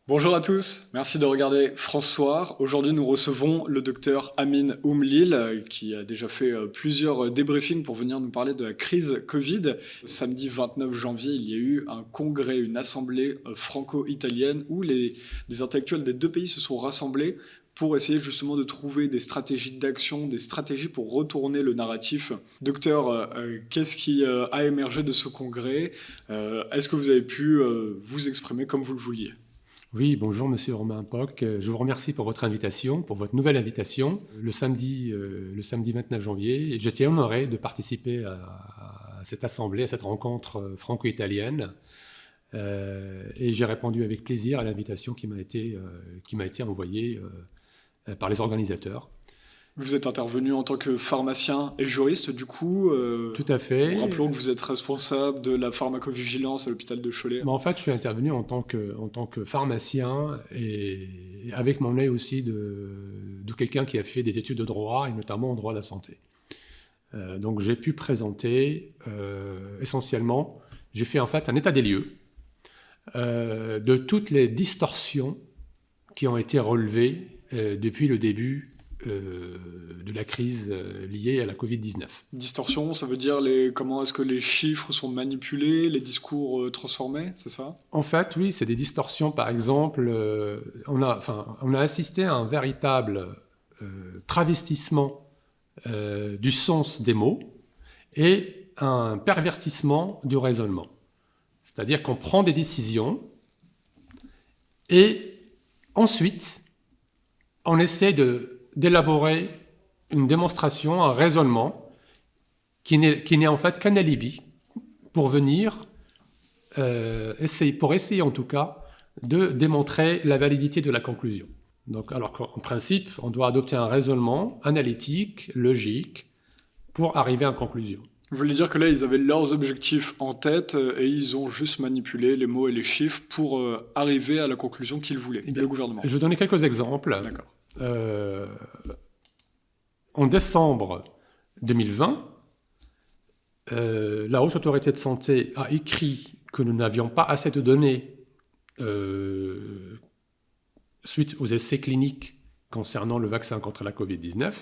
Bonjour à tous, merci de regarder France Soir. Aujourd'hui, nous recevons le docteur Amin Oumlil, qui a déjà fait plusieurs débriefings pour venir nous parler de la crise Covid. Samedi 29 janvier, il y a eu un congrès, une assemblée franco-italienne où les intellectuels des deux pays se sont rassemblés pour essayer justement de trouver des stratégies d'action, des stratégies pour retourner le narratif. Docteur, qu'est-ce qui a émergé de ce congrès? Est-ce que vous avez pu vous exprimer comme vous le vouliez? Oui, bonjour Monsieur Romain Poc. Je vous remercie pour votre invitation, pour votre nouvelle invitation. Le samedi 29 janvier, j'étais honoré de participer à cette assemblée, à cette rencontre franco-italienne. Et j'ai répondu avec plaisir à l'invitation qui m'a été envoyée par les organisateurs. Vous êtes intervenu en tant que pharmacien et juriste, du coup. Tout à fait. Rappelons que vous êtes responsable de la pharmacovigilance à l'hôpital de Cholet. En fait, je suis intervenu en tant que pharmacien et avec mon œil aussi de quelqu'un qui a fait des études de droit et notamment en droit de la santé. Donc j'ai pu présenter essentiellement, j'ai fait en fait un état des lieux de toutes les distorsions qui ont été relevées depuis le début de la crise liée à la Covid-19. Distorsion, ça veut dire comment est-ce que les chiffres sont manipulés, les discours transformés, c'est ça? En fait, oui, c'est des distorsions. Par exemple, on a assisté à un véritable travestissement du sens des mots et un pervertissement du raisonnement. C'est-à-dire qu'on prend des décisions et ensuite, on essaie d'élaborer une démonstration, un raisonnement qui n'est en fait qu'un alibi pour venir essayer en tout cas de démontrer la validité de la conclusion. Donc, alors qu'en principe, on doit adopter un raisonnement analytique, logique, pour arriver à une conclusion. Vous voulez dire que là, ils avaient leurs objectifs en tête et ils ont juste manipulé les mots et les chiffres pour arriver à la conclusion qu'ils voulaient, Eh bien, le gouvernement. je vais donner quelques exemples. D'accord. En décembre 2020, la Haute Autorité de Santé a écrit que nous n'avions pas assez de données suite aux essais cliniques concernant le vaccin contre la Covid-19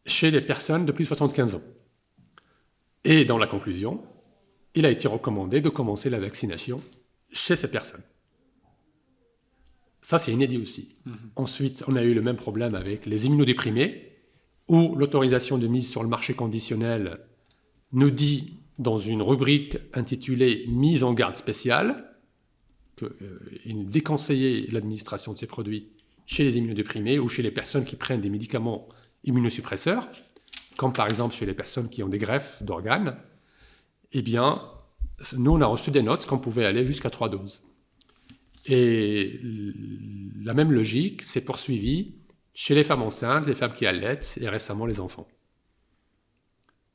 chez les personnes de plus de 75 ans. Et dans la conclusion, il a été recommandé de commencer la vaccination chez ces personnes. Ça, c'est inédit aussi. Ensuite, on a eu le même problème avec les immunodéprimés, où l'autorisation de mise sur le marché conditionnel nous dit, dans une rubrique intitulée « Mise en garde spéciale », qu'il déconseillait l'administration de ces produits chez les immunodéprimés ou chez les personnes qui prennent des médicaments immunosuppresseurs, comme par exemple chez les personnes qui ont des greffes d'organes. Eh bien, nous, on a reçu des notes qu'on pouvait aller jusqu'à 3 doses. Et la même logique s'est poursuivie chez les femmes enceintes, les femmes qui allaitent et récemment les enfants.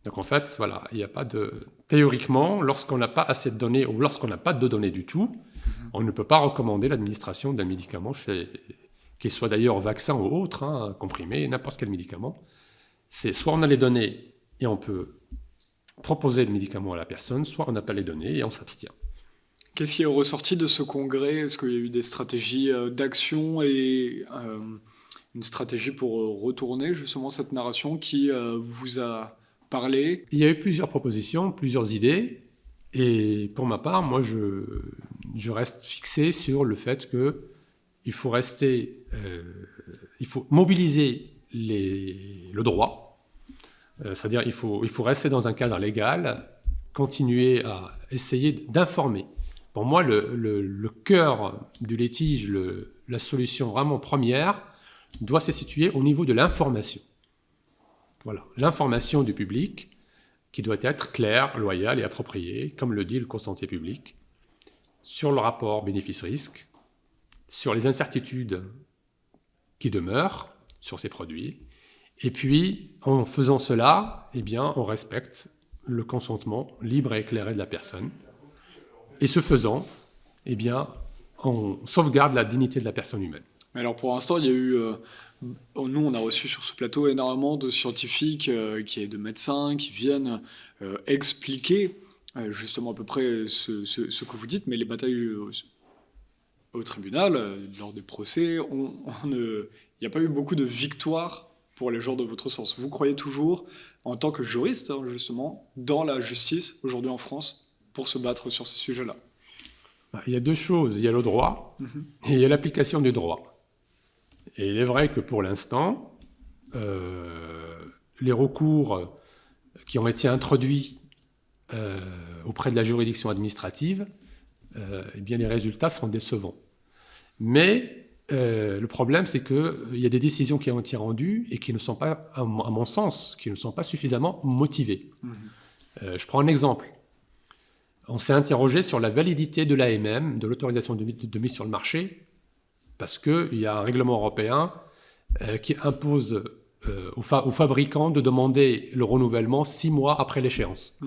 Donc en fait, voilà, il n'y a pas de... Théoriquement, lorsqu'on n'a pas assez de données ou lorsqu'on n'a pas de données du tout, on ne peut pas recommander l'administration d'un médicament, qu'il soit d'ailleurs vaccin ou autre, comprimé, n'importe quel médicament. C'est soit on a les données et on peut proposer le médicament à la personne, soit on n'a pas les données et on s'abstient. Qu'est-ce qui est ressorti de ce congrès? Est-ce qu'il y a eu des stratégies d'action et une stratégie pour retourner justement cette narration qui vous a parlé? Il y a eu plusieurs propositions, plusieurs idées, et pour ma part, moi, je reste fixé sur le fait qu'il faut il faut mobiliser le droit, c'est-à-dire il faut rester dans un cadre légal, continuer à essayer d'informer. Pour moi, le cœur du litige, la solution vraiment première, doit se situer au niveau de l'information. Voilà, l'information du public qui doit être claire, loyale et appropriée, comme le dit le Code santé publique, sur le rapport bénéfice-risque, sur les incertitudes qui demeurent sur ces produits. Et puis, en faisant cela, eh bien, on respecte le consentement libre et éclairé de la personne. Et ce faisant, eh bien, on sauvegarde la dignité de la personne humaine. Mais alors pour l'instant, il y a eu, nous on a reçu sur ce plateau énormément de scientifiques, de médecins qui viennent expliquer justement à peu près ce que vous dites, mais les batailles au tribunal, lors des procès, il n'y a pas eu beaucoup de victoires pour les gens de votre sens. Vous croyez toujours, en tant que juriste, hein, justement, dans la justice, aujourd'hui en France, pour se battre sur ces sujets-là? Il y a deux choses. Il y a le droit et il y a l'application du droit. Et il est vrai que pour l'instant, les recours qui ont été introduits auprès de la juridiction administrative, eh bien les résultats sont décevants. Mais le problème, c'est qu'il y a des décisions qui ont été rendues et qui ne sont pas, à mon sens, qui ne sont pas suffisamment motivées. Je prends un exemple. On s'est interrogé sur la validité de l'AMM, de l'autorisation de mise sur le marché, parce qu'il y a un règlement européen qui impose aux fabricants de demander le renouvellement 6 mois après l'échéance.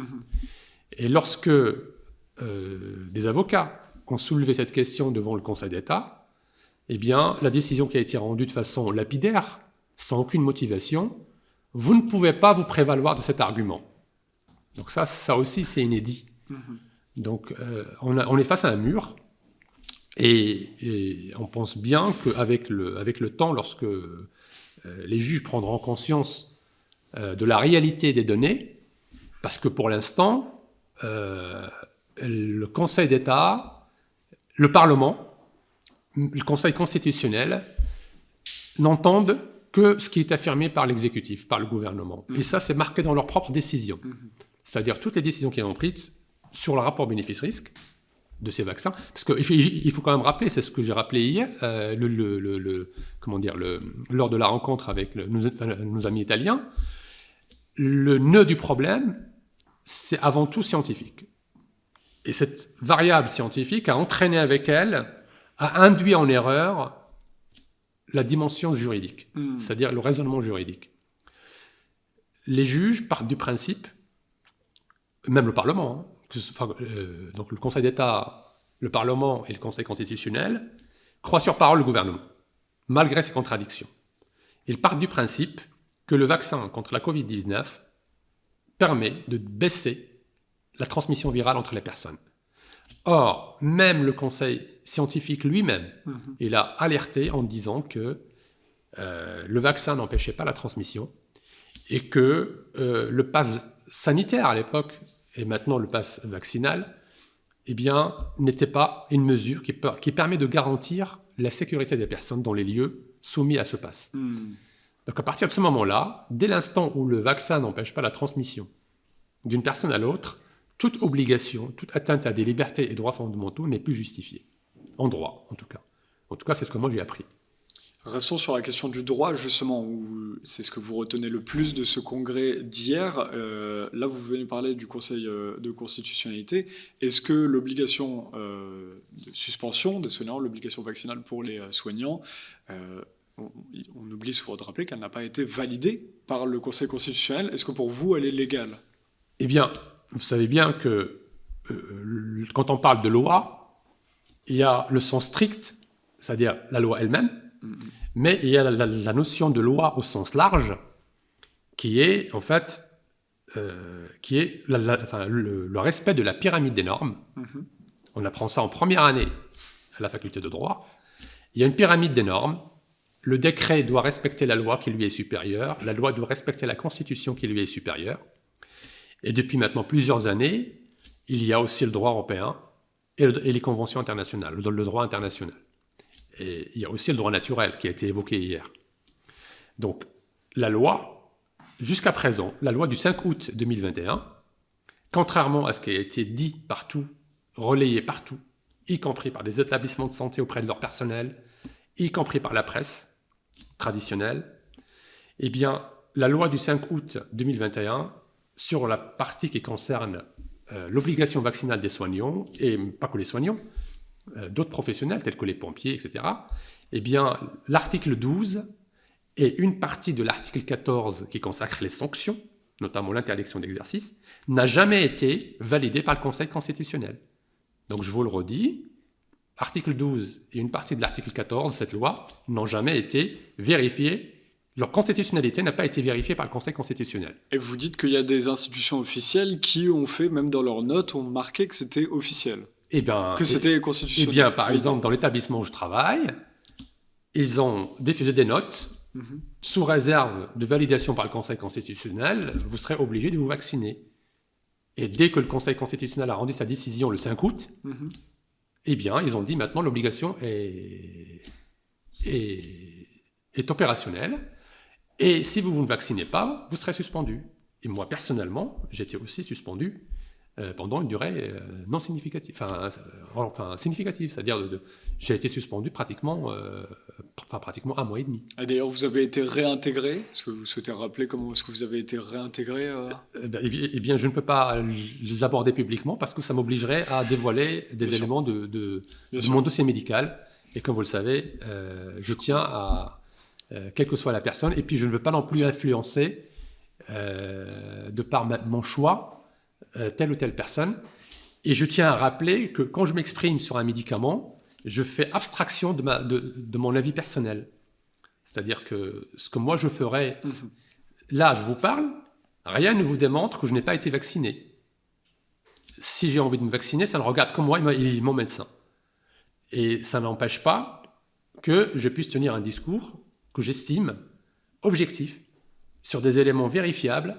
Et lorsque des avocats ont soulevé cette question devant le Conseil d'État, eh bien, la décision qui a été rendue de façon lapidaire, sans aucune motivation, vous ne pouvez pas vous prévaloir de cet argument. Donc ça aussi, c'est inédit. Donc, on est face à un mur, et on pense bien qu'avec le temps, lorsque les juges prendront conscience de la réalité des données, parce que pour l'instant, le Conseil d'État, le Parlement, le Conseil constitutionnel n'entendent que ce qui est affirmé par l'exécutif, par le gouvernement. Et ça, c'est marqué dans leurs propres décisions. C'est-à-dire toutes les décisions qu'ils ont prises sur le rapport bénéfice-risque de ces vaccins. Parce qu'il faut quand même rappeler, c'est ce que j'ai rappelé hier, lors de la rencontre avec nos amis italiens, le nœud du problème, c'est avant tout scientifique. Et cette variable scientifique a entraîné avec elle, a induit en erreur la dimension juridique, c'est-à-dire le raisonnement juridique. Les juges partent du principe, même le Parlement, donc le Conseil d'État, le Parlement et le Conseil constitutionnel, croient sur parole le gouvernement, malgré ses contradictions. Ils partent du principe que le vaccin contre la Covid-19 permet de baisser la transmission virale entre les personnes. Or, même le Conseil scientifique lui-même, il a alerté en disant que le vaccin n'empêchait pas la transmission et que le pass sanitaire à l'époque, et maintenant le pass vaccinal, eh bien, n'était pas une mesure qui permet de garantir la sécurité des personnes dans les lieux soumis à ce pass. Donc à partir de ce moment-là, dès l'instant où le vaccin n'empêche pas la transmission d'une personne à l'autre, toute obligation, toute atteinte à des libertés et droits fondamentaux n'est plus justifiée. En droit, en tout cas. En tout cas, c'est ce que moi j'ai appris. Restons sur la question du droit, justement, où c'est ce que vous retenez le plus de ce congrès d'hier. Là, vous venez parler du Conseil de constitutionnalité. Est-ce que l'obligation de suspension des soignants, l'obligation vaccinale pour les soignants, on oublie souvent de rappeler qu'elle n'a pas été validée par le Conseil constitutionnel. Est-ce que pour vous, elle est légale? Eh bien, vous savez bien que quand on parle de loi, il y a le sens strict, c'est-à-dire la loi elle-même, mais il y a la notion de loi au sens large, qui est en fait le respect de la pyramide des normes. On apprend ça en première année à la faculté de droit. Il y a une pyramide des normes. Le décret doit respecter la loi qui lui est supérieure. La loi doit respecter la Constitution qui lui est supérieure. Et depuis maintenant plusieurs années, il y a aussi le droit européen et les conventions internationales, le droit international. Et il y a aussi le droit naturel qui a été évoqué hier. Donc, la loi, jusqu'à présent, la loi du 5 août 2021, contrairement à ce qui a été dit partout, relayé partout, y compris par des établissements de santé auprès de leur personnel, y compris par la presse traditionnelle, eh bien, la loi du 5 août 2021, sur la partie qui concerne l'obligation vaccinale des soignants, et pas que les soignants, d'autres professionnels tels que les pompiers, etc., eh bien, l'article 12 et une partie de l'article 14 qui consacre les sanctions, notamment l'interdiction d'exercice, n'a jamais été validé par le Conseil constitutionnel. Donc, je vous le redis, article 12 et une partie de l'article 14 de cette loi n'ont jamais été vérifiés. Leur constitutionnalité n'a pas été vérifiée par le Conseil constitutionnel. Et vous dites qu'il y a des institutions officielles qui ont fait, même dans leurs notes, ont marqué que c'était officiel. Que c'était constitutionnel. Par exemple, dans l'établissement où je travaille, ils ont diffusé des notes. Sous réserve de validation par le Conseil constitutionnel, vous serez obligé de vous vacciner. Et dès que le Conseil constitutionnel a rendu sa décision le 5 août, ils ont dit maintenant l'obligation est opérationnelle. Et si vous ne vaccinez pas, vous serez suspendu. Et moi, personnellement, j'ai été aussi suspendu pendant une durée non significative, significative, c'est-à-dire j'ai été suspendu pratiquement un mois et demi. Et d'ailleurs, vous avez été réintégré. Est-ce que vous souhaitez rappeler comment est-ce que vous avez été réintégré Je ne peux pas l'aborder publiquement parce que ça m'obligerait à dévoiler des éléments de mon dossier médical. Et comme vous le savez, je tiens à quelle que soit la personne. Et puis, je ne veux pas non plus influencer, de par mon choix, telle ou telle personne. Et je tiens à rappeler que quand je m'exprime sur un médicament, je fais abstraction de mon avis personnel. C'est-à-dire que ce que moi je ferais, là je vous parle, rien ne vous démontre que je n'ai pas été vacciné. Si j'ai envie de me vacciner, ça ne regarde que moi et mon médecin. Et ça n'empêche pas que je puisse tenir un discours que j'estime objectif, sur des éléments vérifiables,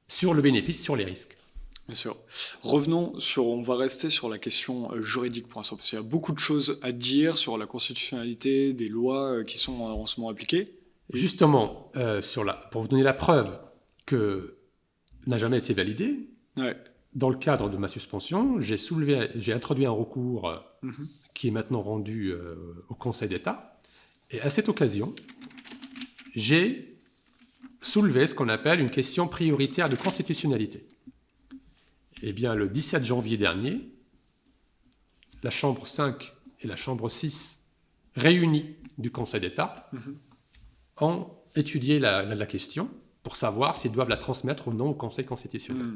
sur le bénéfice, sur les risques. Bien sûr. On va rester sur la question juridique pour l'instant, parce qu'il y a beaucoup de choses à dire sur la constitutionnalité des lois qui sont en ce moment appliquées. Justement, pour vous donner la preuve que n'a jamais été validée, dans le cadre de ma suspension, j'ai introduit un recours qui est maintenant rendu au Conseil d'État. Et à cette occasion, j'ai soulevé ce qu'on appelle une question prioritaire de constitutionnalité. Eh bien, le 17 janvier dernier, la Chambre 5 et la Chambre 6 réunies du Conseil d'État ont étudié la question pour savoir s'ils doivent la transmettre ou non au Conseil constitutionnel.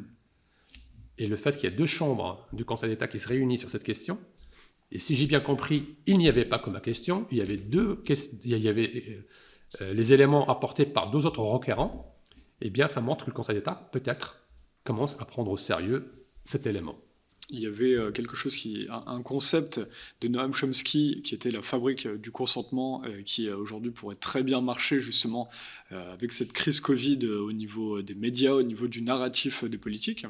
Et le fait qu'il y ait deux chambres du Conseil d'État qui se réunissent sur cette question, et si j'ai bien compris, il n'y avait pas que ma question, il y avait les éléments apportés par deux autres requérants, eh bien ça montre que le Conseil d'État, peut-être, commence à prendre au sérieux cet élément. Il y avait un concept de Noam Chomsky qui était la fabrique du consentement, qui aujourd'hui pourrait très bien marcher justement avec cette crise Covid au niveau des médias, au niveau du narratif des politiques.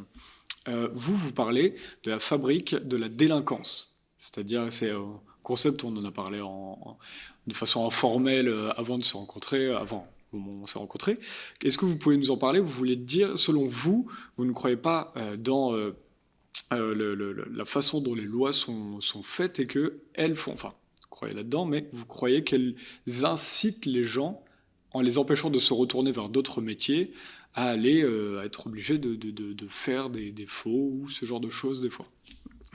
Vous parlez de la fabrique de la délinquance, c'est-à-dire c'est un concept, on en a parlé de façon informelle avant de se rencontrer, au moment où on s'est rencontrés. Est-ce que vous pouvez nous en parler? Vous voulez dire, selon vous, vous ne croyez pas dans la façon dont les lois sont faites et qu'elles font... Enfin, vous croyez là-dedans, mais vous croyez qu'elles incitent les gens, en les empêchant de se retourner vers d'autres métiers, à aller à être obligés de faire des faux ou ce genre de choses des fois?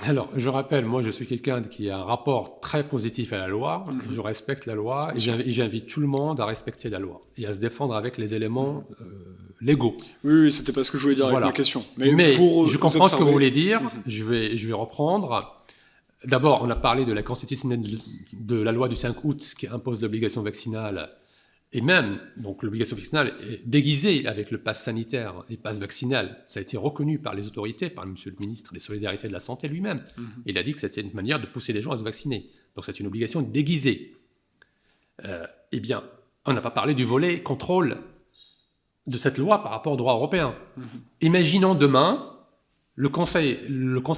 Alors, je rappelle, moi je suis quelqu'un qui a un rapport très positif à la loi, je respecte la loi et j'invite tout le monde à respecter la loi et à se défendre avec les éléments légaux. Oui, c'était pas ce que je voulais dire avec ma question. Mais je comprends ce que vous voulez dire, je vais reprendre. D'abord, on a parlé de la constitutionnalité de la loi du 5 août qui impose l'obligation vaccinale. Et même, donc l'obligation vaccinale est déguisée avec le pass sanitaire et pass vaccinal. Ça a été reconnu par les autorités, par monsieur le ministre des Solidarités et de la Santé lui-même. Il a dit que c'était une manière de pousser les gens à se vacciner. Donc c'est une obligation déguisée. Eh bien, on n'a pas parlé du volet contrôle de cette loi par rapport au droit européen. Imaginons demain, le Conseil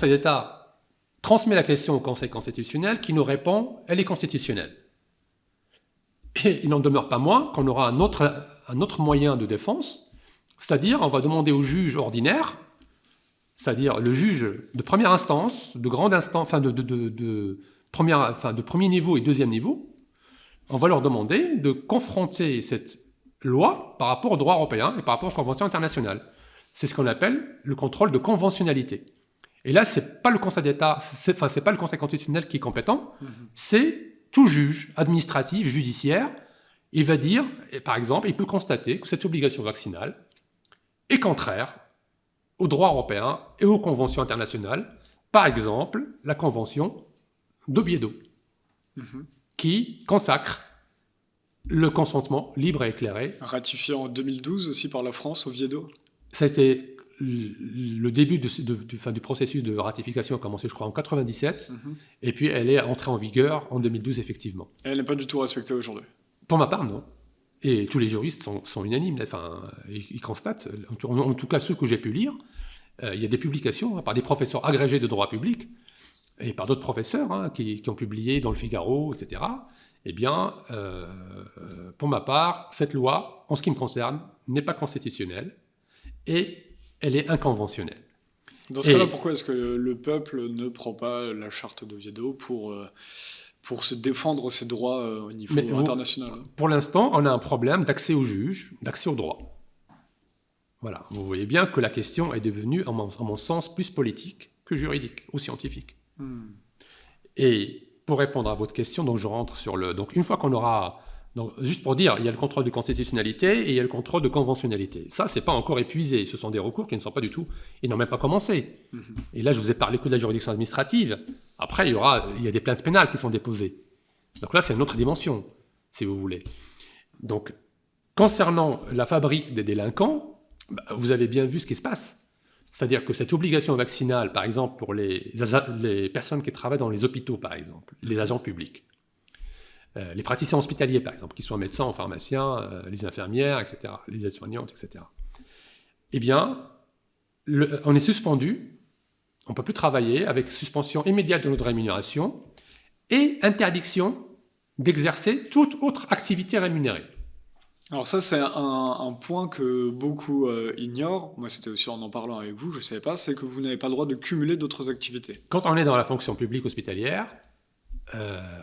d'État transmet la question au Conseil constitutionnel qui nous répond « elle est constitutionnelle ». Et il n'en demeure pas moins qu'on aura un autre moyen de défense, c'est-à-dire on va demander au juge ordinaire, c'est-à-dire le juge de première instance, de grande instance, de premier niveau et deuxième niveau, on va leur demander de confronter cette loi par rapport au droit européen et par rapport aux conventions internationales. C'est ce qu'on appelle le contrôle de conventionnalité. Et là, c'est pas le Conseil d'État, c'est pas le Conseil constitutionnel qui est compétent, c'est tout juge administratif, judiciaire, il va dire, par exemple, il peut constater que cette obligation vaccinale est contraire au droit européen et aux conventions internationales, par exemple la convention d'Oviedo, qui consacre le consentement libre et éclairé. Ratifié en 2012 aussi par la France, Oviedo. Ça a été le début du processus de ratification a commencé, je crois, en 97, et puis elle est entrée en vigueur en 2012, effectivement. Et elle n'est pas du tout respectée aujourd'hui. Pour ma part, non. Et tous les juristes sont unanimes. Enfin, ils constatent, en tout cas ceux que j'ai pu lire, il y a des publications par des professeurs agrégés de droit public et par d'autres professeurs qui ont publié dans le Figaro, etc. Eh bien, pour ma part, cette loi, en ce qui me concerne, n'est pas constitutionnelle et elle est inconventionnelle. Dans ce cas-là, pourquoi est-ce que le peuple ne prend pas la charte d'Oviedo pour se défendre ses droits au niveau international? Pour l'instant, on a un problème d'accès aux juges, d'accès au droit. Voilà. Vous voyez bien que la question est devenue, à mon sens, plus politique que juridique ou scientifique. Et pour répondre à votre question, donc je rentre sur le... Donc une fois qu'on aura... Donc, juste pour dire, il y a le contrôle de constitutionnalité et il y a le contrôle de conventionnalité. Ça, c'est pas encore épuisé. Ce sont des recours qui ne sont pas du tout... Ils n'ont même pas commencé. Et là, je vous ai parlé que de la juridiction administrative. Après, il y a des plaintes pénales qui sont déposées. Donc là, c'est une autre dimension, si vous voulez. Donc, concernant la fabrique des délinquants, vous avez bien vu ce qui se passe. C'est-à-dire que cette obligation vaccinale, par exemple, pour les personnes qui travaillent dans les hôpitaux, par exemple, les agents publics, les praticiens hospitaliers, par exemple, qu'ils soient médecins ou pharmaciens, les infirmières, etc., les aides-soignantes, etc. Eh bien, on est suspendu, on ne peut plus travailler avec suspension immédiate de notre rémunération et interdiction d'exercer toute autre activité rémunérée. Alors ça, c'est un point que beaucoup ignorent. Moi, c'était aussi en parlant avec vous, je ne savais pas, c'est que vous n'avez pas le droit de cumuler d'autres activités. Quand on est dans la fonction publique hospitalière,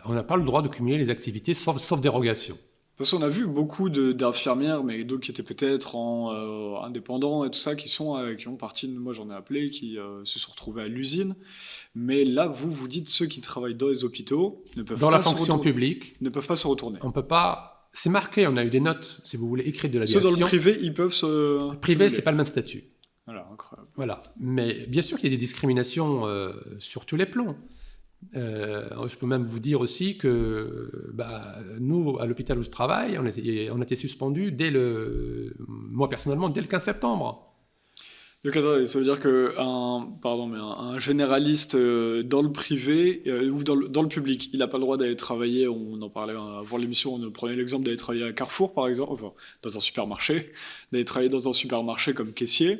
on n'a pas le droit de cumuler les activités, sauf dérogation. Parce qu'on a vu beaucoup d'infirmières, mais d'autres qui étaient peut-être en indépendants et tout ça, qui ont parti, moi j'en ai appelé, qui se sont retrouvés à l'usine. Mais là, vous dites ceux qui travaillent dans les hôpitaux ne peuvent dans pas la fonction publique, ne peuvent pas se retourner. On peut pas. C'est marqué, on a eu des notes, si vous voulez, écrites de la Ceux direction. dans le privé, ils peuvent se... Privé, c'est pas le même statut. Voilà, incroyable. Voilà. Mais bien sûr qu'il y a des discriminations sur tous les plans. Je peux même vous dire aussi que nous, à l'hôpital où je travaille, on a été suspendus moi personnellement, dès le 15 septembre. Donc attendez, ça veut dire qu'un généraliste dans le privé ou dans le public, il n'a pas le droit d'aller travailler, on en parlait avant l'émission, on prenait l'exemple d'aller travailler à Carrefour par exemple, enfin, dans un supermarché, d'aller travailler dans un supermarché comme caissier.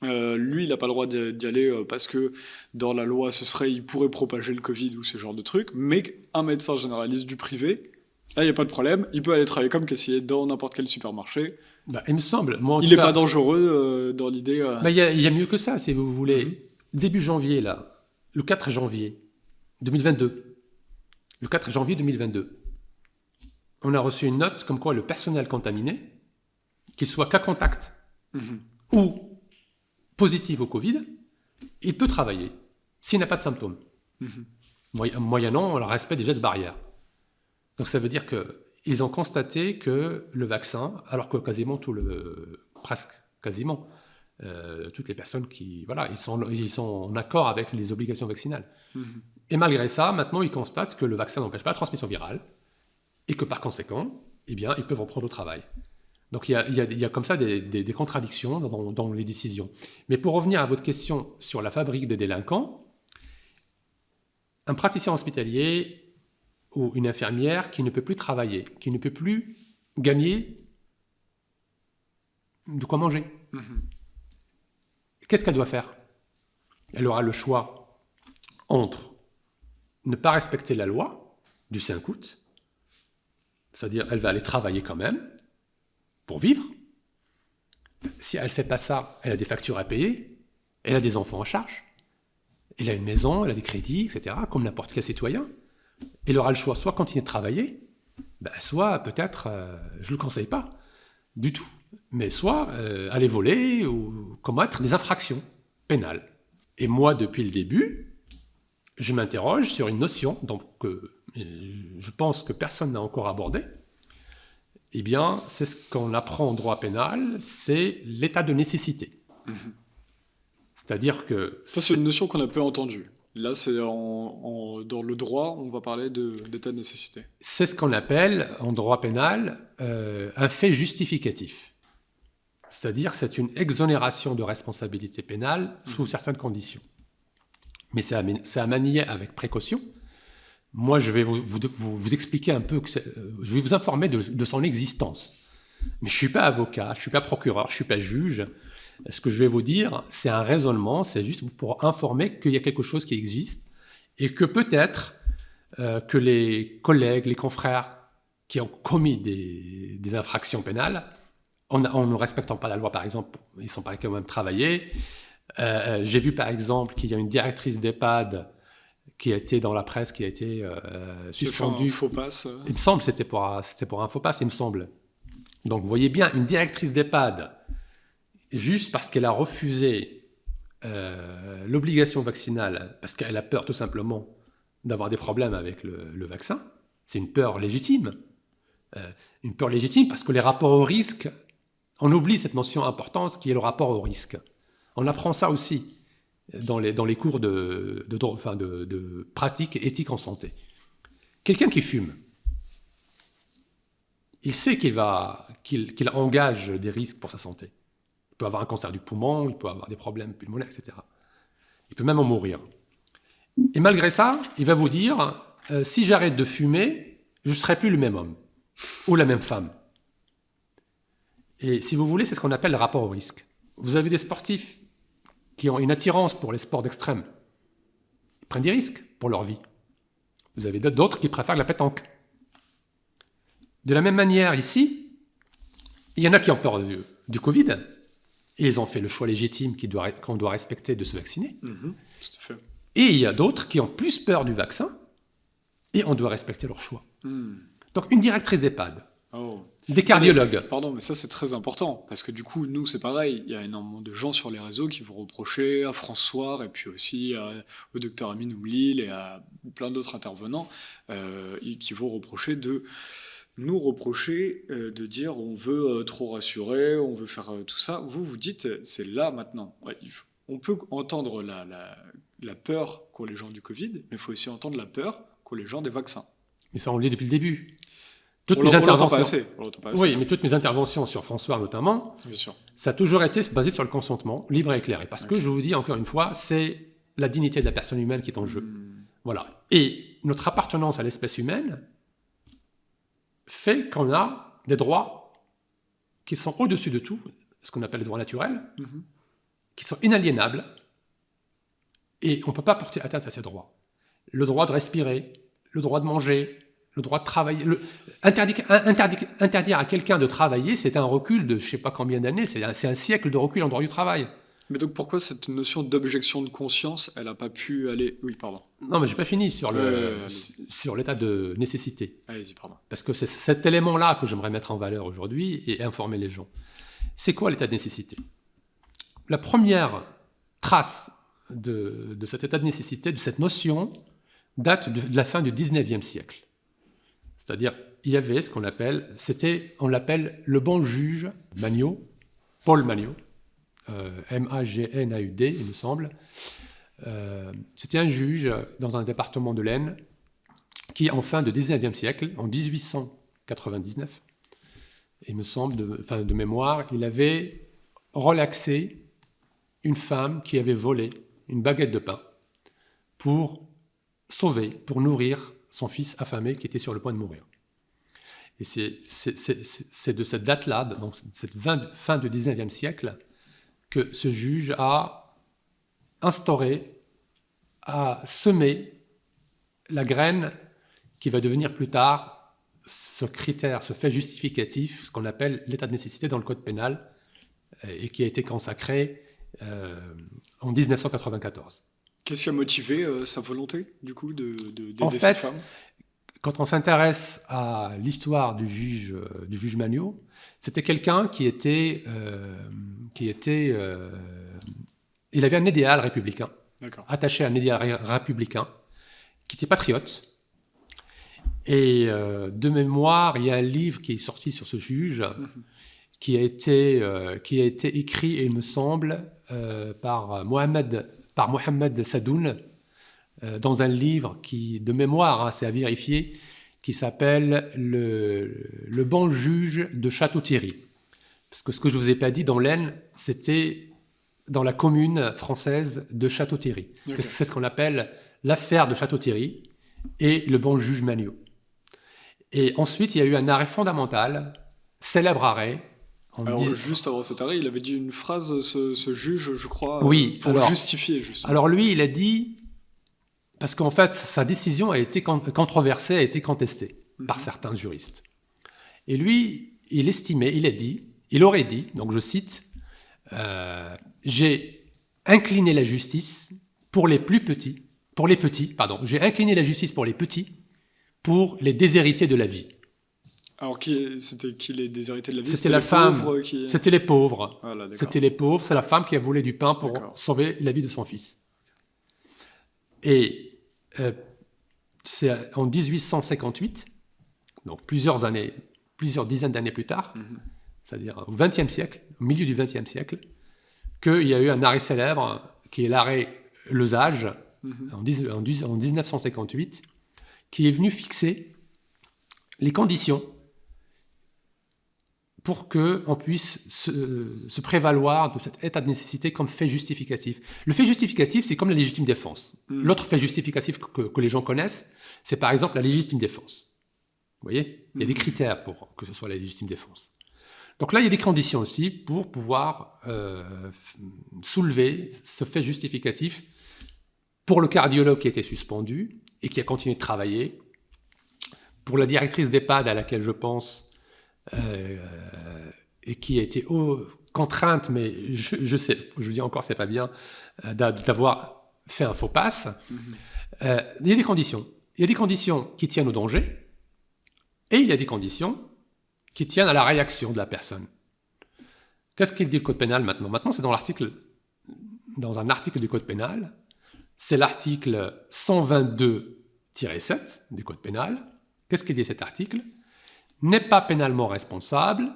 Lui, il n'a pas le droit d'y aller parce que dans la loi, il pourrait propager le Covid ou ce genre de truc. Mais un médecin généraliste du privé, là, il n'y a pas de problème. Il peut aller travailler comme caissier dans n'importe quel supermarché. Il me semble. Moi, il n'est pas dangereux dans l'idée. Il y a mieux que ça, si vous voulez. Début janvier, là, le 4 janvier 2022. Le 4 janvier 2022. On a reçu une note comme quoi le personnel contaminé, qu'il soit cas contact ou positif au Covid, il peut travailler s'il n'a pas de symptômes, moyennant le respect des gestes barrières. Donc ça veut dire qu'ils ont constaté que le vaccin, alors que presque quasiment, toutes les personnes ils sont en accord avec les obligations vaccinales. Et malgré ça, maintenant ils constatent que le vaccin n'empêche pas la transmission virale et que par conséquent, eh bien, ils peuvent reprendre au travail. Donc il y a comme ça des contradictions dans les décisions. Mais pour revenir à votre question sur la fabrique des délinquants, un praticien hospitalier ou une infirmière qui ne peut plus travailler, qui ne peut plus gagner de quoi manger, qu'est-ce qu'elle doit faire? Elle aura le choix entre ne pas respecter la loi du 5 août, c'est-à-dire elle va aller travailler quand même, pour vivre. Si elle ne fait pas ça, elle a des factures à payer, elle a des enfants en charge, elle a une maison, elle a des crédits, etc., comme n'importe quel citoyen. Elle aura le choix, soit continuer de travailler, soit peut-être, je ne le conseille pas du tout, mais soit aller voler ou commettre des infractions pénales. Et moi, depuis le début, je m'interroge sur une notion que je pense que personne n'a encore abordée. Eh bien, c'est ce qu'on apprend en droit pénal, c'est l'état de nécessité. C'est-à-dire que... Ça, c'est une notion qu'on a peu entendue. Là, c'est dans le droit, on va parler d'état de nécessité. C'est ce qu'on appelle, en droit pénal, un fait justificatif. C'est-à-dire c'est une exonération de responsabilité pénale sous certaines conditions. Mais c'est à manier avec précaution. Moi, je vais vous expliquer un peu, je vais vous informer de son existence. Mais je ne suis pas avocat, je ne suis pas procureur, je ne suis pas juge. Ce que je vais vous dire, c'est un raisonnement, c'est juste pour informer qu'il y a quelque chose qui existe et que peut-être que les collègues, les confrères qui ont commis des infractions pénales, en ne respectant pas la loi, par exemple, ils ne sont pas quand même travaillés. J'ai vu, par exemple, qu'il y a une directrice d'EHPAD qui a été dans la presse, qui a été suspendue. Un faux passe. Il me semble, c'était pour un faux passe, il me semble. Donc, vous voyez bien, une directrice d'EHPAD, juste parce qu'elle a refusé l'obligation vaccinale, parce qu'elle a peur tout simplement d'avoir des problèmes avec le vaccin, c'est une peur légitime. Une peur légitime parce que les rapports au risque, on oublie cette notion importante qui est le rapport au risque. On apprend ça aussi dans les cours de pratique éthique en santé. Quelqu'un qui fume, il sait qu'il engage des risques pour sa santé. Il peut avoir un cancer du poumon, il peut avoir des problèmes pulmonaires, etc. Il peut même en mourir. Et malgré ça, il va vous dire, si j'arrête de fumer, je ne serai plus le même homme ou la même femme. Et si vous voulez, c'est ce qu'on appelle le rapport au risque. Vous avez des sportifs qui ont une attirance pour les sports d'extrême. Ils prennent des risques pour leur vie. Vous avez d'autres qui préfèrent la pétanque. De la même manière, ici, il y en a qui ont peur du Covid, et ils ont fait le choix légitime qu'on doit respecter de se vacciner. Tout à fait. Et il y a d'autres qui ont plus peur du vaccin, et on doit respecter leur choix. Donc une directrice d'EHPAD, des cardiologues. Pardon, mais ça c'est très important, parce que du coup, nous c'est pareil, il y a énormément de gens sur les réseaux qui vont reprocher à François, et puis aussi au docteur Amin Oumlil et à plein d'autres intervenants, qui vont nous reprocher de dire on veut trop rassurer, on veut faire tout ça. Vous dites c'est là maintenant. Ouais, on peut entendre la peur qu'ont les gens du Covid, mais il faut aussi entendre la peur qu'ont les gens des vaccins. Mais ça on le dit depuis le début. On l'entend pas assez. Oui, mais toutes mes interventions sur François notamment, bien sûr, ça a toujours été basé sur le consentement libre et éclairé. Parce que je vous dis encore une fois, c'est la dignité de la personne humaine qui est en jeu. Voilà. Et notre appartenance à l'espèce humaine fait qu'on a des droits qui sont au-dessus de tout, ce qu'on appelle les droits naturels, qui sont inaliénables, et on ne peut pas porter atteinte à ces droits. Le droit de respirer, le droit de manger, le droit de travailler. Interdire à quelqu'un de travailler, c'est un recul de je ne sais pas combien d'années, c'est un siècle de recul en droit du travail. Mais donc pourquoi cette notion d'objection de conscience, elle n'a pas pu aller... Oui, pardon. Non, mais je n'ai pas fini sur l'état de nécessité. Allez-y, pardon. Parce que c'est cet élément-là que j'aimerais mettre en valeur aujourd'hui et informer les gens. C'est quoi l'état de nécessité ? La première trace de cet état de nécessité, de cette notion, date de la fin du 19e siècle. C'est-à-dire, il y avait ce qu'on appelle, on l'appelle le bon juge Magnaud, Paul Magnaud, Magnaud, il me semble. C'était un juge dans un département de l'Aisne qui, en fin du 19e siècle, en 1899, il me semble, de mémoire, il avait relaxé une femme qui avait volé une baguette de pain pour pour nourrir son fils affamé qui était sur le point de mourir. Et c'est de cette date-là, donc cette fin du 19e siècle, que ce juge a instauré, a semé la graine qui va devenir plus tard ce critère, ce fait justificatif, ce qu'on appelle l'état de nécessité dans le code pénal, et qui a été consacré en 1994. Qu'est-ce qui a motivé sa volonté, du coup, d'aider ces femmes ? Quand on s'intéresse à l'histoire du juge Magnaud, c'était quelqu'un qui était il avait un idéal républicain, attaché à un idéal républicain, qui était patriote. Et de mémoire, il y a un livre qui est sorti sur ce juge, qui a été écrit, il me semble, par Mohamed Sadoun, dans un livre qui, de mémoire, c'est à vérifier, qui s'appelle le bon juge de Château-Thierry. Parce que ce que je ne vous ai pas dit, dans l'Aisne, c'était dans la commune française de Château-Thierry. Okay. C'est ce qu'on appelle l'affaire de Château-Thierry et le bon juge Magniot. Et ensuite, il y a eu un arrêt fondamental, célèbre arrêt. Alors, juste avant cet arrêt, il avait dit une phrase, ce juge, je crois, oui, pour justifier. Justement. Alors lui, il a dit, parce qu'en fait, sa décision a été controversée, a été contestée par certains juristes. Et lui, il aurait dit, donc je cite, j'ai incliné la justice pour les petits, j'ai incliné la justice pour les petits, pour les déshérités de la vie. Alors, c'était qui les déshérités de la vie? C'était la femme. C'était les pauvres. Voilà, c'était les pauvres. C'est la femme qui a volé du pain pour sauver la vie de son fils. Et c'est en 1858, donc plusieurs dizaines d'années plus tard, c'est-à-dire au XXe siècle, au milieu du XXe siècle, qu'il y a eu un arrêt célèbre, qui est l'arrêt Lesage, en 1958, qui est venu fixer les conditions pour qu'on puisse se prévaloir de cet état de nécessité comme fait justificatif. Le fait justificatif, c'est comme la légitime défense. L'autre fait justificatif que les gens connaissent, c'est par exemple la légitime défense. Vous voyez ? Il y a des critères pour que ce soit la légitime défense. Donc là, il y a des conditions aussi pour pouvoir soulever ce fait justificatif pour le cardiologue qui a été suspendu et qui a continué de travailler, pour la directrice d'EHPAD à laquelle je pense, et qui a été contrainte, mais je dis encore c'est pas bien, d'avoir fait un faux passe. Il y a des conditions. Il y a des conditions qui tiennent au danger, et il y a des conditions qui tiennent à la réaction de la personne. Qu'est-ce qu'il dit le Code pénal maintenant ? Maintenant, c'est dans un article du Code pénal, c'est l'article 122-7 du Code pénal. Qu'est-ce qu'il dit cet article ? N'est pas pénalement responsable.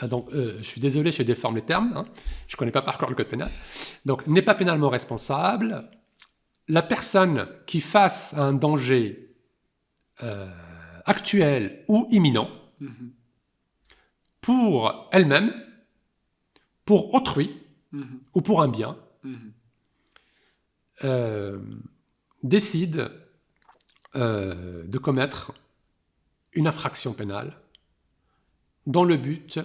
Donc, je suis désolé, je déforme les termes. Je ne connais pas par cœur le Code pénal. Donc, n'est pas pénalement responsable la personne qui, face à un danger actuel ou imminent, pour elle-même, pour autrui ou pour un bien, décide de commettre une infraction pénale dans le but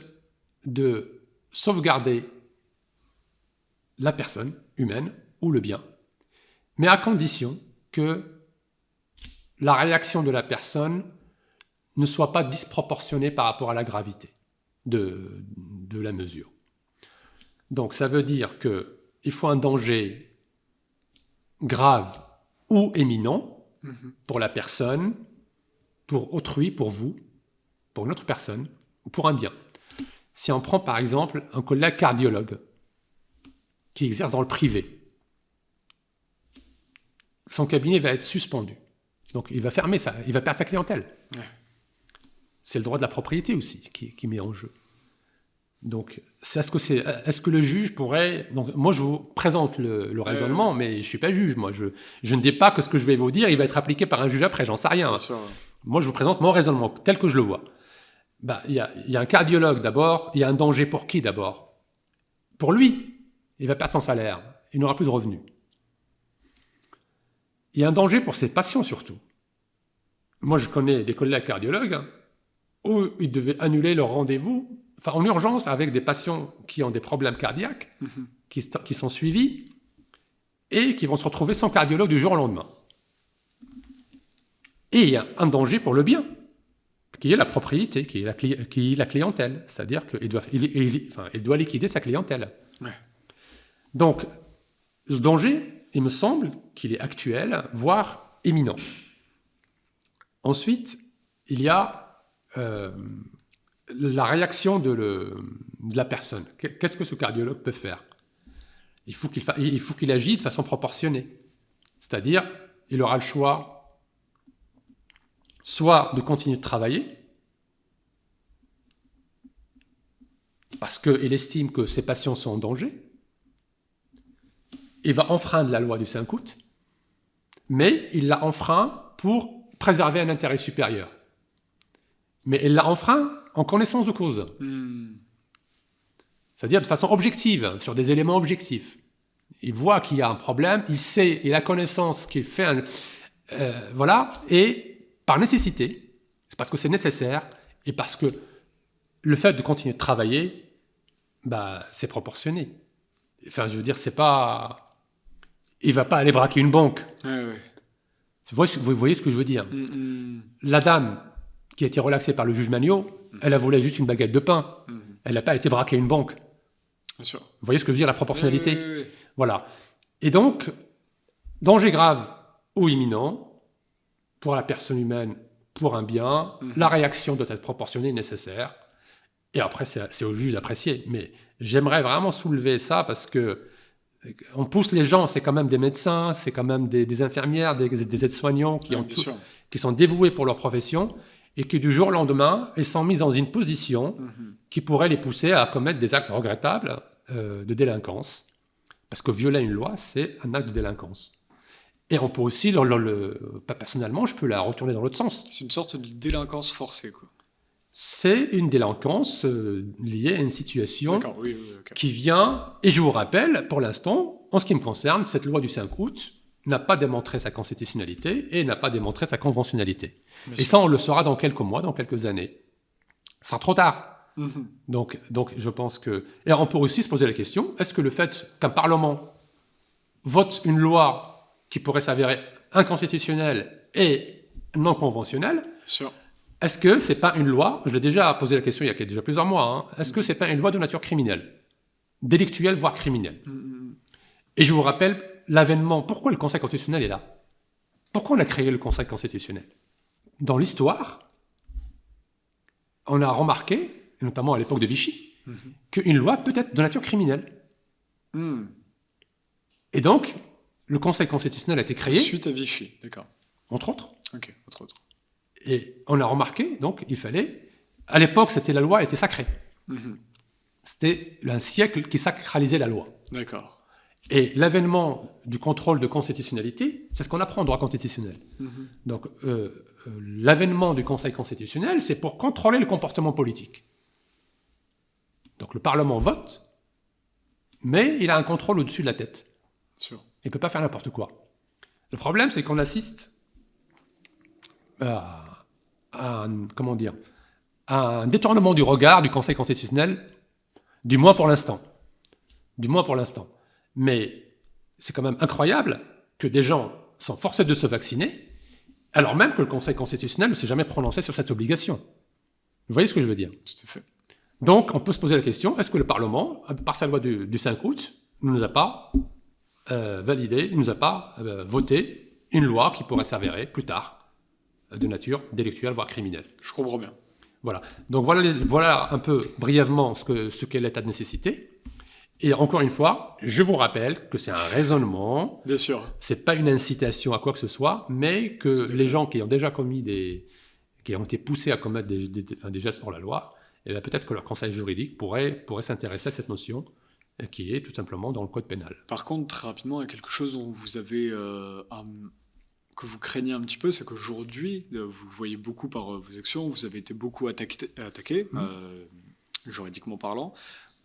de sauvegarder la personne humaine ou le bien, mais à condition que la réaction de la personne ne soit pas disproportionnée par rapport à la gravité de la mesure. Donc ça veut dire qu'il faut un danger grave ou éminent pour la personne, pour autrui, pour vous, pour une autre personne, ou pour un bien. Si on prend par exemple un collègue cardiologue qui exerce dans le privé, son cabinet va être suspendu. Donc il va fermer ça, il va perdre sa clientèle. Ouais. C'est le droit de la propriété aussi qui met en jeu. Donc, est-ce que le juge pourrait... Donc, moi, je vous présente le raisonnement, mais je ne suis pas juge. Moi, je ne dis pas que ce que je vais vous dire, il va être appliqué par un juge après, j'en sais rien. Bien sûr, ouais. Moi, je vous présente mon raisonnement tel que je le vois. Il y a un cardiologue d'abord, il y a un danger pour qui d'abord ? Pour lui, il va perdre son salaire, il n'aura plus de revenus. Il y a un danger pour ses patients surtout. Moi, je connais des collègues cardiologues où ils devaient annuler leur rendez-vous, en urgence, avec des patients qui ont des problèmes cardiaques, qui sont suivis, et qui vont se retrouver sans cardiologue du jour au lendemain. Et il y a un danger pour le bien, qui est la propriété, qui est la clientèle. C'est-à-dire qu'il doit liquider sa clientèle. Ouais. Donc, ce danger, il me semble qu'il est actuel, voire imminent. Ensuite, il y a la réaction de la personne. Qu'est-ce que ce cardiologue peut faire ? Il faut qu'il agisse de façon proportionnée. C'est-à-dire, il aura le choix soit de continuer de travailler, parce qu'il estime que ses patients sont en danger, il va enfreindre la loi du 5 août, mais il l'a enfreint pour préserver un intérêt supérieur. Mais il l'a enfreint en connaissance de cause. C'est-à-dire de façon objective, sur des éléments objectifs. Il voit qu'il y a un problème, il sait, il a connaissance qu'il fait voilà, et par nécessité, c'est parce que c'est nécessaire, et parce que le fait de continuer de travailler, c'est proportionné. Enfin, je veux dire, c'est pas... Il va pas aller braquer une banque. Ouais. Vous voyez ce que je veux dire? La dame qui a été relaxée par le juge Magnot, elle a volé juste une baguette de pain. Elle n'a pas été braquer une banque. Bien sûr. Vous voyez ce que je veux dire, la proportionnalité? Oui. Voilà. Et donc, danger grave ou imminent, pour la personne humaine, pour un bien, la réaction doit être proportionnée et nécessaire. Et après, c'est au juge d'apprécier. Mais j'aimerais vraiment soulever ça parce que on pousse les gens, c'est quand même des médecins, c'est quand même des infirmières, des aides-soignants qui sont dévoués pour leur profession et qui, du jour au lendemain, ils sont mis dans une position qui pourrait les pousser à commettre des actes regrettables de délinquance. Parce que violer une loi, c'est un acte de délinquance. Et on peut aussi, pas personnellement, je peux la retourner dans l'autre sens. C'est une sorte de délinquance forcée, quoi. C'est une délinquance liée à une situation okay. qui vient, et je vous rappelle, pour l'instant, en ce qui me concerne, cette loi du 5 août n'a pas démontré sa constitutionnalité et n'a pas démontré sa conventionnalité. Et ça, on le saura dans quelques mois, dans quelques années. Ce sera trop tard. Donc, je pense que... Et on peut aussi se poser la question, est-ce que le fait qu'un Parlement vote une loi qui pourrait s'avérer inconstitutionnelle et non conventionnelle, est-ce que c'est pas une loi, je l'ai déjà posé la question il y a déjà plusieurs mois, est-ce que c'est pas une loi de nature criminelle, délictuelle, voire criminelle? Et je vous rappelle l'avènement, pourquoi le Conseil constitutionnel est là? Pourquoi on a créé le Conseil constitutionnel? Dans l'histoire, on a remarqué, notamment à l'époque de Vichy, qu'une loi peut être de nature criminelle. Et donc, le Conseil constitutionnel a été créé... Suite à Vichy, d'accord. Entre autres. Ok, entre autres. Et on a remarqué, donc, il fallait... À l'époque, la loi était sacrée. C'était un siècle qui sacralisait la loi. D'accord. Et l'avènement du contrôle de constitutionnalité, c'est ce qu'on apprend en droit constitutionnel. Donc, l'avènement du Conseil constitutionnel, c'est pour contrôler le comportement politique. Donc, le Parlement vote, mais il a un contrôle au-dessus de la tête. Sûr. Il ne peut pas faire n'importe quoi. Le problème, c'est qu'on assiste à un détournement du regard du Conseil constitutionnel, du moins pour l'instant. Mais c'est quand même incroyable que des gens sont forcés de se vacciner, alors même que le Conseil constitutionnel ne s'est jamais prononcé sur cette obligation. Vous voyez ce que je veux dire? Tout à fait. Donc, on peut se poser la question, est-ce que le Parlement, par sa loi du 5 août, ne nous a pas validé, ne nous a pas voté une loi qui pourrait s'avérer plus tard de nature délictuelle, voire criminelle? Je comprends bien. Voilà. Donc, voilà un peu brièvement ce qu'est l'état de nécessité. Et encore une fois, je vous rappelle que c'est un raisonnement. Bien sûr. C'est pas une incitation à quoi que ce soit, mais que les gens qui ont déjà qui ont été poussés à commettre des gestes hors la loi, et peut-être que leur conseil juridique pourrait s'intéresser à cette notion qui est tout simplement dans le code pénal. Par contre, très rapidement, il y a quelque chose dont vous avez que vous craignez un petit peu, c'est qu'aujourd'hui, vous voyez beaucoup par vos actions, vous avez été beaucoup attaqué juridiquement parlant.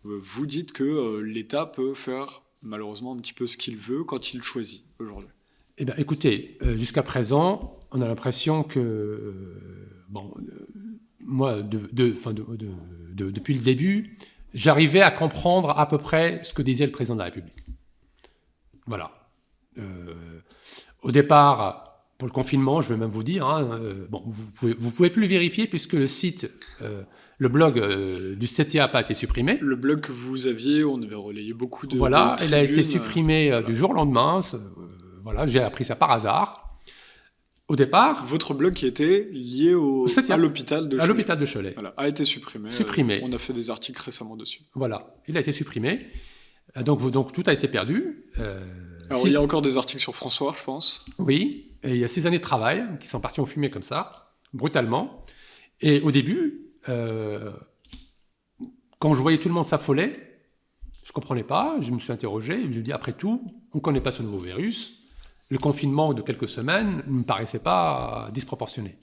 Vous dites que l'État peut faire malheureusement un petit peu ce qu'il veut quand il choisit aujourd'hui. Eh bien, écoutez, jusqu'à présent, on a l'impression que, moi, depuis le début, j'arrivais à comprendre à peu près ce que disait le président de la République. Voilà. Au départ, pour le confinement, je vais même vous dire, vous pouvez plus le vérifier puisque le site, le blog du CETIA n'a pas été supprimé. Le blog que vous aviez, on avait relayé beaucoup de Voilà, de il a été supprimé du jour au lendemain. Voilà, j'ai appris ça par hasard. Au départ... Votre blog qui était lié à l'hôpital de Cholet. À l'hôpital de Cholet. Voilà, a été supprimé. On a fait des articles récemment dessus. Voilà, il a été supprimé. Donc tout a été perdu. Alors il y a encore des articles sur François, je pense. Oui, et il y a 6 années de travail qui sont partis en fumée comme ça, brutalement. Et au début, quand je voyais tout le monde s'affoler, je ne comprenais pas, je me suis interrogé, je me dis après tout, on ne connaît pas ce nouveau virus. Le confinement de quelques semaines ne me paraissait pas disproportionné.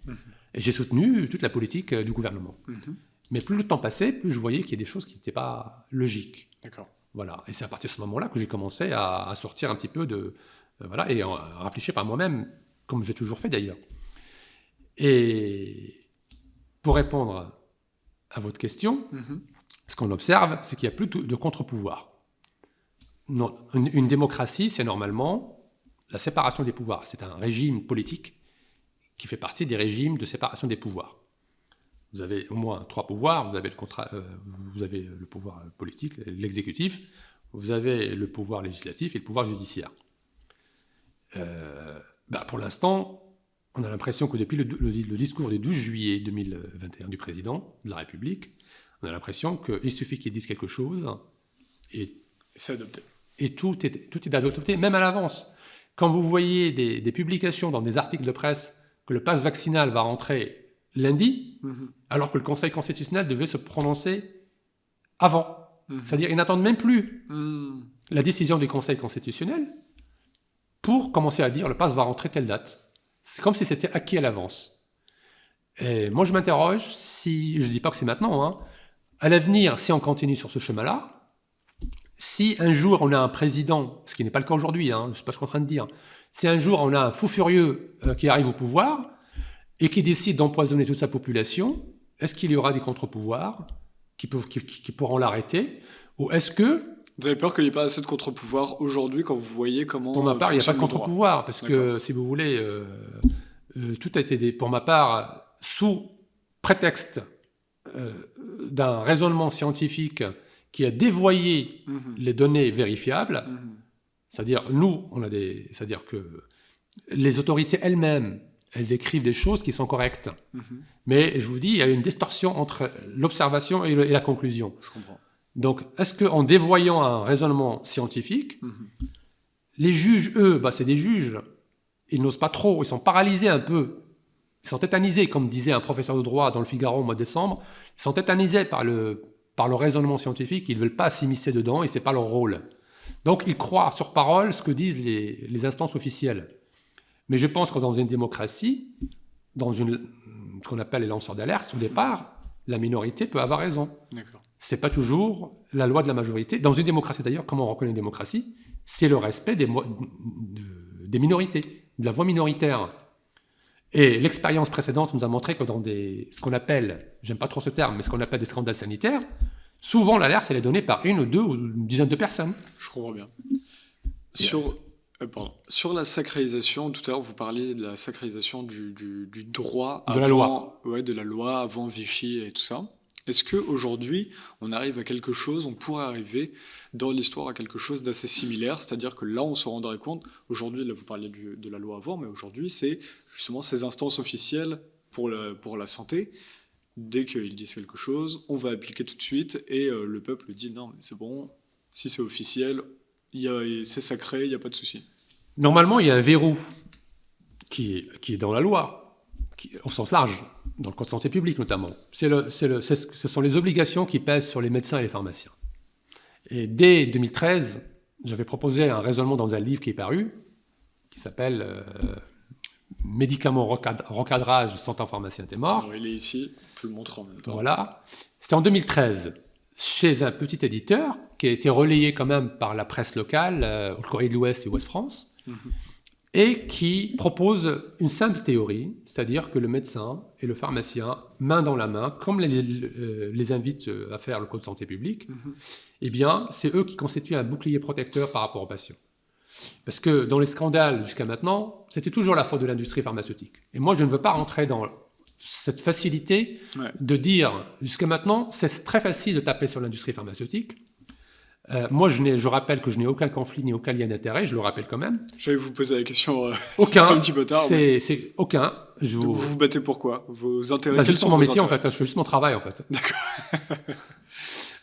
Et j'ai soutenu toute la politique du gouvernement. Mais plus le temps passait, plus je voyais qu'il y a des choses qui n'étaient pas logiques. D'accord. Voilà. Et c'est à partir de ce moment-là que j'ai commencé à sortir un petit peu de... voilà, et à réfléchir par moi-même, comme j'ai toujours fait d'ailleurs. Et pour répondre à votre question, ce qu'on observe, c'est qu'il n'y a plus de contre-pouvoir. Non, une démocratie, c'est normalement la séparation des pouvoirs. C'est un régime politique qui fait partie des régimes de séparation des pouvoirs. Vous avez au moins 3 pouvoirs. Vous avez le pouvoir politique, l'exécutif, vous avez le pouvoir législatif et le pouvoir judiciaire. Pour l'instant, on a l'impression que depuis le discours du 12 juillet 2021 du président de la République, on a l'impression qu'il suffit qu'il dise quelque chose et c'est adopté. Et tout est adopté, même à l'avance. Quand vous voyez des publications dans des articles de presse que le pass vaccinal va rentrer lundi, alors que le Conseil constitutionnel devait se prononcer avant. C'est-à-dire qu'ils n'attendent même plus la décision du Conseil constitutionnel pour commencer à dire le pass va rentrer telle date. C'est comme si c'était acquis à l'avance. Et moi, je m'interroge, je ne dis pas que c'est maintenant, à l'avenir, si on continue sur ce chemin-là, si un jour on a un président, ce qui n'est pas le cas aujourd'hui, c'est pas ce que je suis en train de dire, si un jour on a un fou furieux qui arrive au pouvoir et qui décide d'empoisonner toute sa population, est-ce qu'il y aura des contre-pouvoirs qui pourront l'arrêter? Ou est-ce que... Vous avez peur qu'il n'y ait pas assez de contre-pouvoirs aujourd'hui quand vous voyez comment... Pour ma part, il n'y a pas de contre-pouvoir, parce que, si vous voulez, tout a été, pour ma part, sous prétexte d'un raisonnement scientifique qui a dévoyé les données vérifiables, c'est-à-dire c'est-à-dire que les autorités elles-mêmes, elles écrivent des choses qui sont correctes. Mais je vous dis, il y a une distorsion entre l'observation et la conclusion. Je comprends. Donc, est-ce qu'en dévoyant un raisonnement scientifique, les juges, eux, c'est des juges, ils n'osent pas trop, ils sont paralysés un peu, ils sont tétanisés, comme disait un professeur de droit dans le Figaro au mois de décembre, ils sont tétanisés par le raisonnement scientifique, ils ne veulent pas s'immiscer dedans et ce n'est pas leur rôle. Donc ils croient sur parole ce que disent les instances officielles. Mais je pense que dans une démocratie, dans ce qu'on appelle les lanceurs d'alerte, au départ, la minorité peut avoir raison. D'accord. Ce n'est pas toujours la loi de la majorité. Dans une démocratie d'ailleurs, comment on reconnaît une démocratie? C'est le respect des minorités, de la voix minoritaire. Et l'expérience précédente nous a montré que dans ce qu'on appelle, j'aime pas trop ce terme, mais ce qu'on appelle des scandales sanitaires, souvent l'alerte elle est donnée par 1 ou 2 ou une dizaine de personnes. Je comprends bien. Sur la sacralisation, tout à l'heure vous parliez de la sacralisation du droit de la loi. Ouais, de la loi avant Vichy et tout ça. Est-ce qu'aujourd'hui, on arrive à quelque chose, on pourrait arriver dans l'histoire à quelque chose d'assez similaire, c'est-à-dire que là, on se rendrait compte, aujourd'hui, là, vous parliez de la loi avant, mais aujourd'hui, c'est justement ces instances officielles pour la santé. Dès qu'ils disent quelque chose, on va appliquer tout de suite, et le peuple dit non, mais c'est bon, si c'est officiel, c'est sacré, il n'y a pas de souci. Normalement, il y a un verrou qui est dans la loi, au sens large, dans le code de santé publique notamment. Ce sont les obligations qui pèsent sur les médecins et les pharmaciens. Et dès 2013, j'avais proposé un raisonnement dans un livre qui est paru, qui s'appelle Médicaments, recadrage, sans un pharmacien, t'es mort. Alors, il est ici, on peut le montrer en même temps. Voilà. C'était en 2013, chez un petit éditeur, qui a été relayé quand même par la presse locale, le Courrier de l'Ouest et Ouest France, et qui propose une simple théorie, c'est-à-dire que le médecin et le pharmacien, main dans la main, comme les invite à faire le Code de santé publique, eh bien, c'est eux qui constituent un bouclier protecteur par rapport aux patients. Parce que dans les scandales jusqu'à maintenant, c'était toujours la faute de l'industrie pharmaceutique. Et moi, je ne veux pas rentrer dans cette facilité de dire, jusqu'à maintenant, c'est très facile de taper sur l'industrie pharmaceutique. Moi, je rappelle que je n'ai aucun conflit ni aucun lien d'intérêt, je le rappelle quand même. J'allais vous poser la question, aucun, un petit peu tard. C'est aucun. Vous vous battez pour quoi? Vos intérêts? Juste pour mon métier, en fait. Je fais juste mon travail, en fait. D'accord.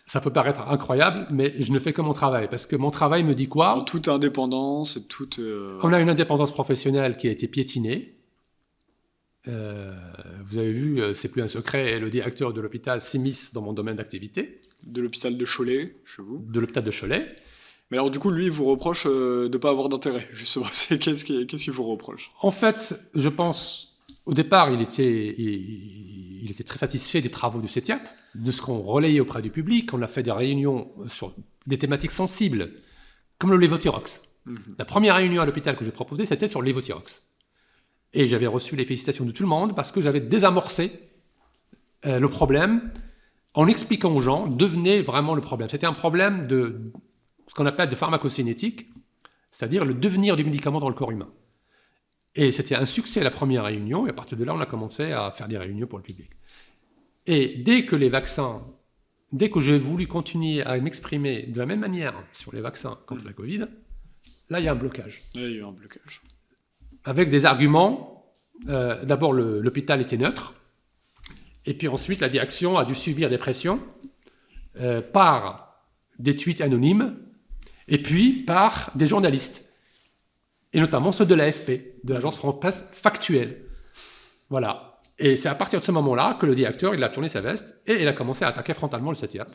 Ça peut paraître incroyable, mais je ne fais que mon travail. Parce que mon travail me dit quoi? En toute indépendance et toute... On a une indépendance professionnelle qui a été piétinée. Vous avez vu, c'est plus un secret, le directeur de l'hôpital s'immisce dans mon domaine d'activité. De l'hôpital de Cholet, chez vous? De l'hôpital de Cholet. Mais alors du coup, lui, il vous reproche de ne pas avoir d'intérêt, justement. Qu'est-ce qu'il vous reproche? En fait, je pense Au départ, il était très satisfait des travaux du CETIAP, de ce qu'on relayait auprès du public. On a fait des réunions sur des thématiques sensibles, comme le lévothyrox. La première réunion à l'hôpital que j'ai proposée, c'était sur le lévothyrox. Et j'avais reçu les félicitations de tout le monde parce que j'avais désamorcé le problème en expliquant aux gens d'où venait vraiment le problème. C'était un problème de ce qu'on appelle de pharmacocinétique, c'est-à-dire le devenir du médicament dans le corps humain. Et c'était un succès à la première réunion, et à partir de là, on a commencé à faire des réunions pour le public. Et dès que j'ai voulu continuer à m'exprimer de la même manière sur les vaccins contre la Covid, là, il y a un blocage. Il y a eu un blocage. Avec des arguments, d'abord l'hôpital était neutre, et puis ensuite la direction a dû subir des pressions par des tweets anonymes, et puis par des journalistes. Et notamment ceux de l'AFP, de l'Agence France-Presse Factuelle. Voilà. Et c'est à partir de ce moment-là que le directeur, il a tourné sa veste et il a commencé à attaquer frontalement le CETIAP.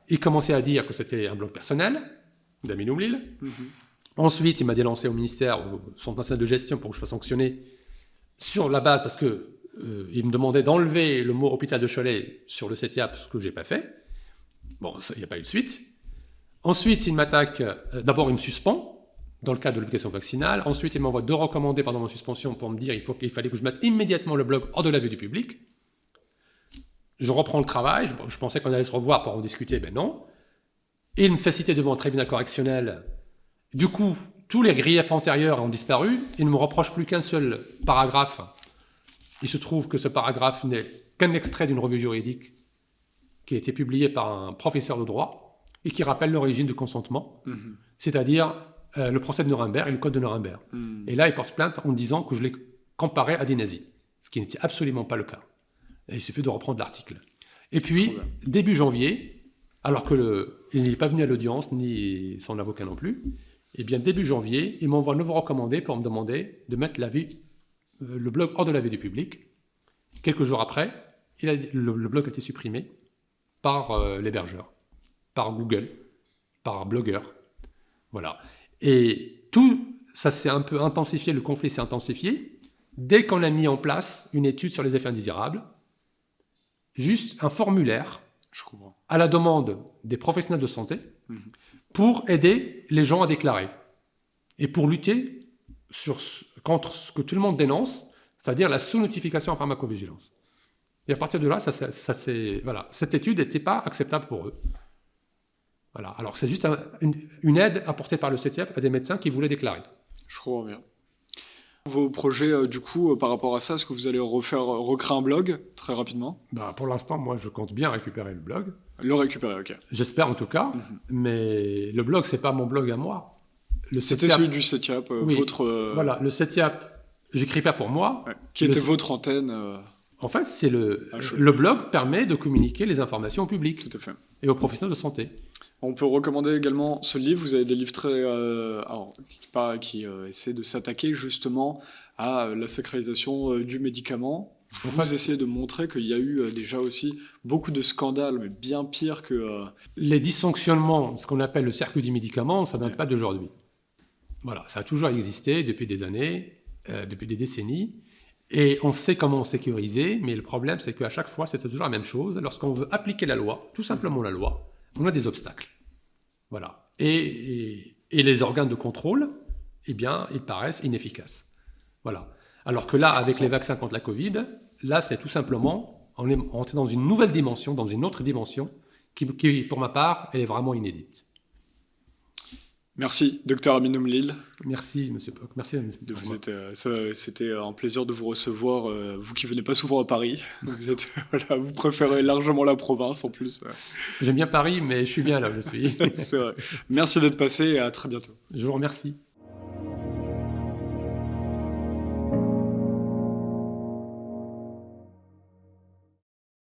Il commençait à dire que c'était un blog personnel d'Amin Oumlil. Ensuite, il m'a dénoncé au ministère, au Centre national de gestion, pour que je sois sanctionné sur la base, parce qu'il me demandait d'enlever le mot hôpital de Cholet sur le CETIAP, ce que je n'ai pas fait. Bon, il n'y a pas eu de suite. Ensuite, il m'attaque, d'abord il me suspend, dans le cadre de l'obligation vaccinale. Ensuite, il m'envoie 2 recommandés pendant ma suspension pour me dire qu'il fallait que je mette immédiatement le blog hors de la vue du public. Je reprends le travail, je pensais qu'on allait se revoir pour en discuter, ben non. Et il me fait citer devant un tribunal correctionnel. Du coup, tous les griefs antérieurs ont disparu. Il ne me reproche plus qu'un seul paragraphe. Il se trouve que ce paragraphe n'est qu'un extrait d'une revue juridique qui a été publiée par un professeur de droit et qui rappelle l'origine du consentement, c'est-à-dire le procès de Nuremberg et le code de Nuremberg. Et là, il porte plainte en disant que je l'ai comparé à des nazis, ce qui n'était absolument pas le cas. Et il suffit de reprendre l'article. Et puis, début janvier, alors qu'il n'est pas venu à l'audience, ni son avocat non plus, eh bien, début janvier, il m'envoie un nouveau recommandé pour me demander de mettre le blog hors de la vue du public. Quelques jours après, le blog a été supprimé par l'hébergeur, par Google, par Blogueur. Voilà. Et tout ça s'est un peu intensifié, le conflit s'est intensifié dès qu'on a mis en place une étude sur les effets indésirables, juste un formulaire à la demande des professionnels de santé pour aider les gens à déclarer et pour lutter contre ce que tout le monde dénonce, c'est-à-dire la sous-notification en pharmacovigilance. Et à partir de là, voilà, cette étude n'était pas acceptable pour eux. Voilà. Alors c'est juste une aide apportée par le CETIAP à des médecins qui voulaient déclarer. Je comprends bien. Vos projets, du coup, par rapport à ça, est-ce que vous allez recréer un blog très rapidement ? Pour l'instant, moi, je compte bien récupérer le blog. Le récupérer, ok. J'espère en tout cas, mais le blog, c'est pas mon blog à moi. C'était celui du CETIAP, oui, votre... Voilà, le CETIAP, j'écris pas pour moi. Ouais. Qui était votre antenne En fait, c'est le blog permet de communiquer les informations au public. Tout à fait. Et aux professionnels de santé. On peut recommander également ce livre. Vous avez des livres qui essaient de s'attaquer justement à la sacralisation du médicament. Vous essayez de montrer qu'il y a eu déjà aussi beaucoup de scandales, mais bien pire que... Les dysfonctionnements, ce qu'on appelle le circuit du médicament, ça ne date pas d'aujourd'hui. Voilà, ça a toujours existé depuis des années, depuis des décennies. Et on sait comment sécuriser, mais le problème, c'est qu'à chaque fois, c'est toujours la même chose. Lorsqu'on veut appliquer la loi, tout simplement la loi, on a des obstacles. Voilà. Et les organes de contrôle, eh bien, ils paraissent inefficaces. Voilà. Alors que là, avec les vaccins contre la Covid, là, c'est tout simplement, on est entré dans une nouvelle dimension, dans une autre dimension, qui, pour ma part, elle est vraiment inédite. Merci, Dr Amin Oumlil. Merci, Monsieur Poc. Merci, c'était un plaisir de vous recevoir, vous qui venez pas souvent à Paris. Vous préférez largement la province en plus. J'aime bien Paris, mais je suis bien là où je suis. C'est vrai. Merci d'être passé et à très bientôt. Je vous remercie.